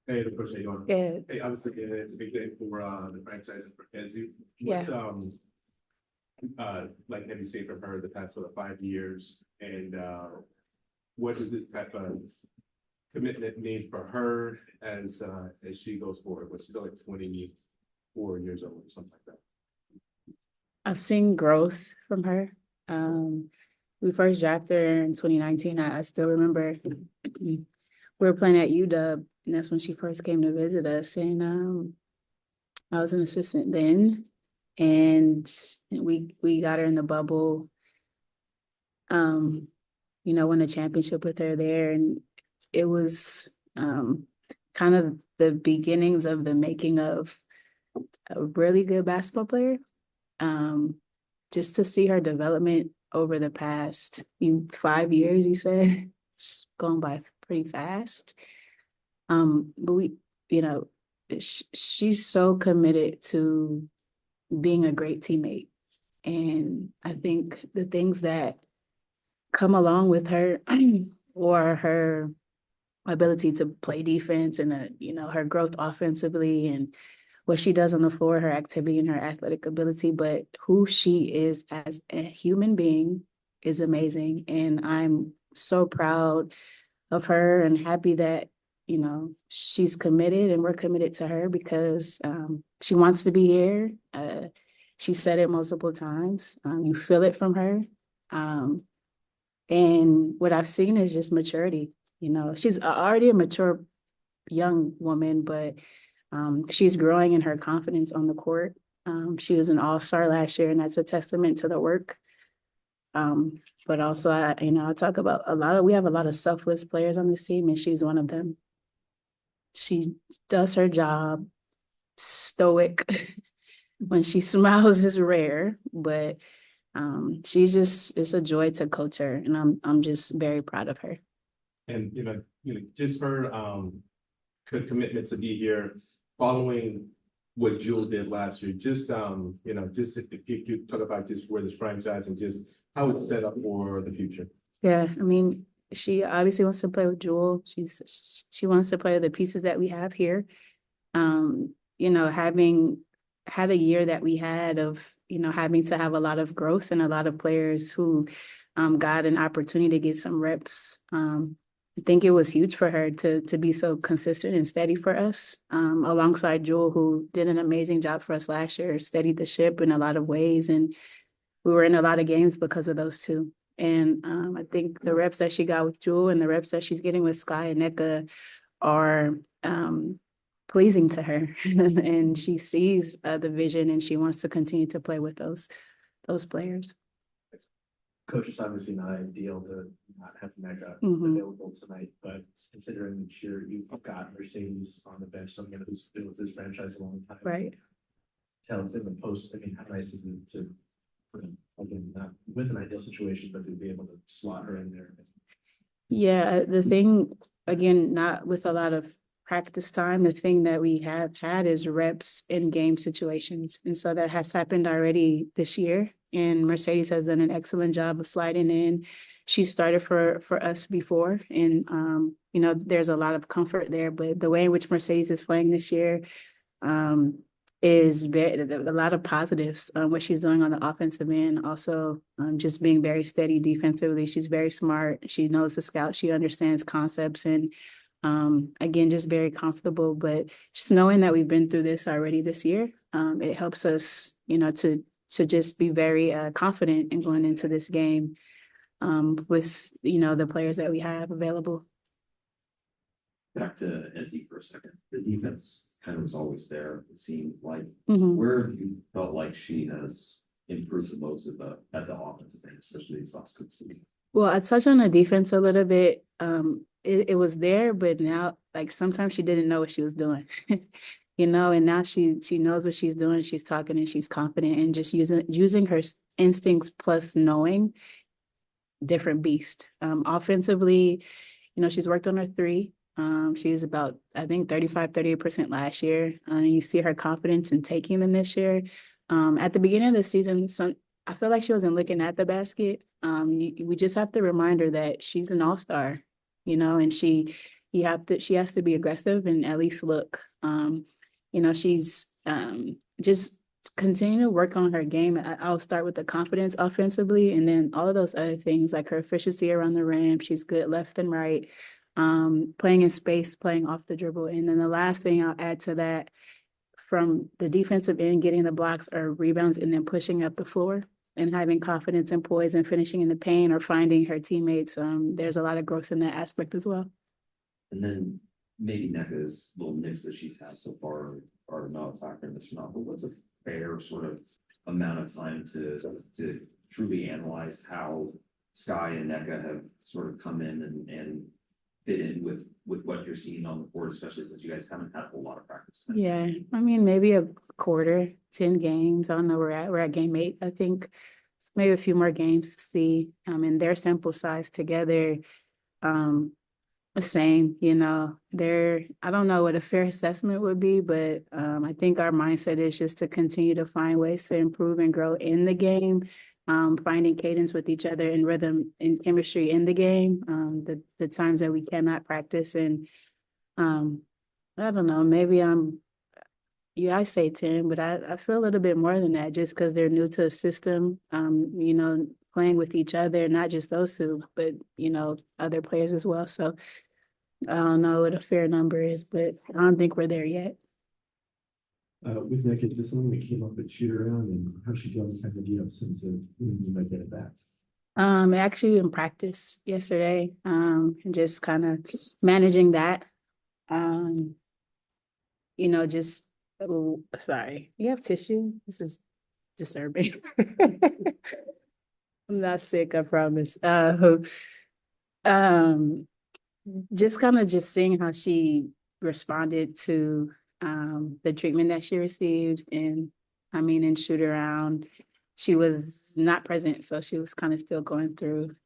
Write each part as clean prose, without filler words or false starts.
Hey, the question you want. Yeah. Hey, obviously, it's a big day for the franchise for Kenzie. Yeah. Like have you seen from her the past 5 years, and what does this type of commitment mean for her as she goes forward? But she's only 24 years old or something like that. I've seen growth from her. We first drafted her in 2019. I still remember we were playing at UW, and that's when she first came to visit us. And I was an assistant then, and we got her in the bubble. Won a championship with her there, and it was kind of the beginnings of the making of a really good basketball player. Just to see her development over the past 5 years, you said, it's gone by pretty fast. But she's so committed to being a great teammate. And I think the things that come along with her or her ability to play defense and, her growth offensively and what she does on the floor, her activity and her athletic ability, but who she is as a human being is amazing. And I'm so proud of her and happy that, she's committed and we're committed to her because she wants to be here. She said it multiple times. You feel it from her. And what I've seen is just maturity. She's already a mature young woman, but she's growing in her confidence on the court. She was an all-star last year, and that's a testament to the work. But also, I talk about we have a lot of selfless players on this team, and she's one of them. She does her job, stoic. When she smiles is rare, but it's a joy to coach her, and I'm just very proud of her. And just her commitment to be here, following what Jules did last year. Just just if you talk about just where this franchise and just how it's set up for the future. Yeah, I mean, she obviously wants to play with Jewel. She wants to play with the pieces that we have here. Having had a year that we had of, having to have a lot of growth and a lot of players who got an opportunity to get some reps. I think it was huge for her to be so consistent and steady for us, alongside Jewel, who did an amazing job for us last year, steadied the ship in a lot of ways. And we were in a lot of games because of those two. And I think the reps that she got with Jewel and the reps that she's getting with Sky and Nneka are pleasing to her. And she sees the vision and she wants to continue to play with those players. Coach, it's obviously not ideal to not have Nneka available tonight, but considering that you've got Mercedes on the bench, someone who's been with this franchise a long time, right? Tell in the post, I mean, how nice is it to again, not with an ideal situation, but to be able to slot her in there? Yeah, the thing, again, not with a lot of practice time, the thing that we have had is reps in game situations. And so that has happened already this year. And Mercedes has done an excellent job of sliding in. She started for us before. And, there's a lot of comfort there. But the way in which Mercedes is playing this year is a lot of positives. What she's doing on the offensive end, also just being very steady defensively. She's very smart. She knows the scout. She understands concepts and again, just very comfortable, but just knowing that we've been through this already this year, it helps us, to just be very confident in going into this game with, the players that we have available. Back to Ezzy for a second. The defense kind of was always there, it seemed like. Where have you felt like she has improved the most at the offensive end, especially these last couple seasons? Well, I touched on the defense a little bit. It was there, but now, like, sometimes she didn't know what she was doing, and now she knows what she's doing. She's talking and she's confident and just using her instincts plus knowing, different beast. Offensively, she's worked on her three. She's about, I think, 38% last year. You see her confidence in taking them this year. At the beginning of the season, I feel like she wasn't looking at the basket. We just have to remind her that she's an all-star, and she, she has to be aggressive and at least look. She's just continue to work on her game. I'll start with the confidence offensively, and then all of those other things like her efficiency around the rim. She's good left and right, playing in space, playing off the dribble. And then the last thing I'll add to that, from the defensive end, getting the blocks or rebounds and then pushing up the floor and having confidence and poise and finishing in the paint or finding her teammates. There's a lot of growth in that aspect as well. And then maybe NECA's little nicks that she's had so far are not a factor in this or not, but what's a fair sort of amount of time to truly analyze how Sky and NECA have sort of come in and fit in with what you're seeing on the board, especially since you guys haven't had a whole lot of practice? Yeah, I mean, maybe a quarter, 10 games. I don't know where we're at game 8, I think. Maybe a few more games to see. And their sample size together, the same, I don't know what a fair assessment would be, but I think our mindset is just to continue to find ways to improve and grow in the game, finding cadence with each other and rhythm and chemistry in the game, the times that we cannot practice. And I don't know, maybe I say 10, but I feel a little bit more than that just because they're new to the system, playing with each other, not just those two, but, other players as well. So I don't know what a fair number is, but I don't think we're there yet. With NECA, is this something that came up at shoot around, and how she feels kind of, do you have a sense of when you might get it back? Actually in practice yesterday, and just kind of managing that. Sorry, you have tissue? This is disturbing. I'm not sick, I promise. Just kind of seeing how she responded to the treatment that she received. And in shoot around, she was not present. So she was kind of still going through,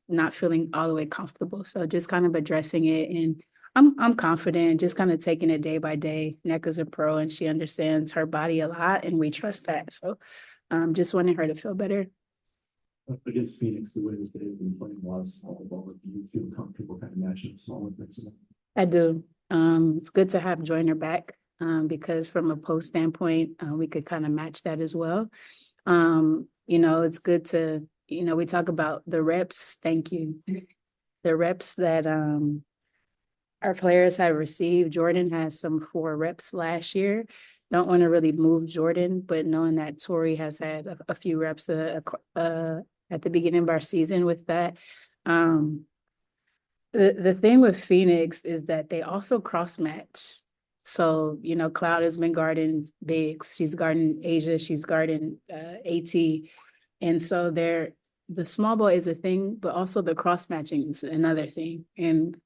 not feeling all the way comfortable. So just kind of addressing it. And I'm confident, just kind of taking it day by day. NECA's a pro and she understands her body a lot and we trust that. So just wanting her to feel better. Against Phoenix, the way that they've been playing a lot of small ball, do you feel comfortable kind of matching up small next to them? I do. It's good to have Joyner back because from a post standpoint, we could kind of match that as well. It's good to, we talk about the reps. Thank you. The reps that our players have received. Jordan has some 4 reps last year. Don't want to really move Jordan, but knowing that Tori has had a few reps at the beginning of our season with that. The thing with Phoenix is that they also cross match. So, Cloud has been guarding bigs. She's guarding Asia. She's guarding AT. And so the small ball is a thing, but also the cross matching is another thing. And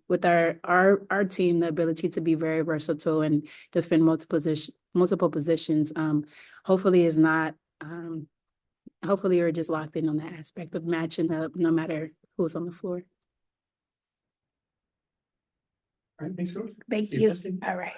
with our team, the ability to be very versatile and defend multiple positions, hopefully is not. Hopefully you're just locked in on that aspect of matching up no matter who's on the floor. All right, thanks, Coach. Thank you. All right.